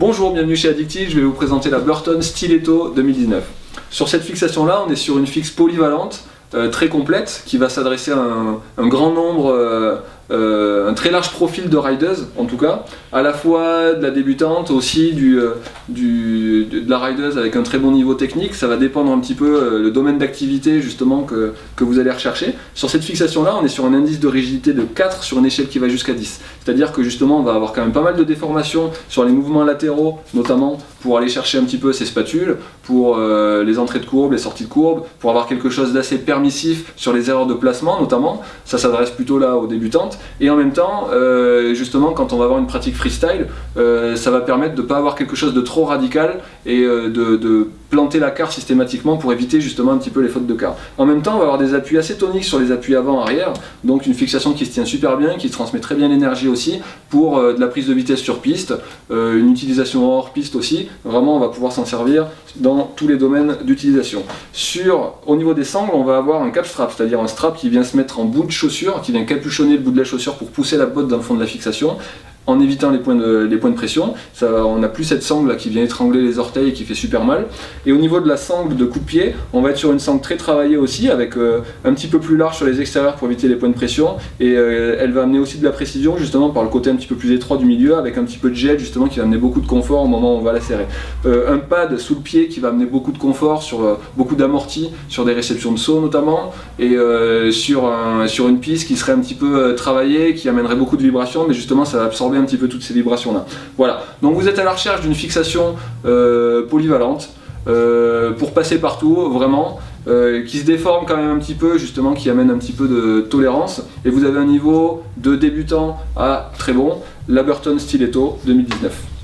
Bonjour, bienvenue chez Addictive, je vais vous présenter la Burton Stiletto 2019. Sur cette fixation-là, on est sur une fixe polyvalente, très complète, qui va s'adresser à un grand nombre, un très large profil de riders en tout cas, à la fois de la débutante, aussi de la rideuse avec un très bon niveau technique. Ça va dépendre un petit peu le domaine d'activité justement que vous allez rechercher. Sur cette fixation-là, on est sur un indice de rigidité de 4 sur une échelle qui va jusqu'à 10. C'est-à-dire que justement, on va avoir quand même pas mal de déformations sur les mouvements latéraux, notamment pour aller chercher un petit peu ces spatules, pour les entrées de courbe, les sorties de courbe, pour avoir quelque chose d'assez permissif sur les erreurs de placement notamment. Ça s'adresse plutôt là aux débutantes. Et en même temps, justement, quand on va avoir une pratique freestyle, ça va permettre de ne pas avoir quelque chose de trop radical et de planter la carre systématiquement pour éviter justement un petit peu les fautes de carre. En même temps, on va avoir des appuis assez toniques sur les appuis avant-arrière, donc une fixation qui se tient super bien, qui transmet très bien l'énergie aussi pour de la prise de vitesse sur piste, une utilisation hors piste aussi. Vraiment, on va pouvoir s'en servir dans tous les domaines d'utilisation. Au niveau des sangles, on va avoir un cap strap, c'est-à-dire un strap qui vient se mettre en bout de chaussure, qui vient capuchonner le bout de la chaussure pour pousser la botte dans le fond de la fixation, en évitant les points de pression. On n'a plus cette sangle là qui vient étrangler les orteils et qui fait super mal. Et au niveau de la sangle de coup de pied, on va être sur une sangle très travaillée aussi, avec un petit peu plus large sur les extérieurs pour éviter les points de pression, et elle va amener aussi de la précision justement par le côté un petit peu plus étroit du milieu, avec un petit peu de gel justement qui va amener beaucoup de confort au moment où on va la serrer. Un pad sous le pied qui va amener beaucoup de confort, sur beaucoup d'amorti, sur des réceptions de saut notamment, et sur une piste qui serait un petit peu travaillée, qui amènerait beaucoup de vibrations, mais justement ça va absorber un petit peu toutes ces vibrations là. Voilà, donc vous êtes à la recherche d'une fixation polyvalente pour passer partout, vraiment, qui se déforme quand même un petit peu, justement, qui amène un petit peu de tolérance, et vous avez un niveau de débutant à très bon, la Burton Stiletto 2019.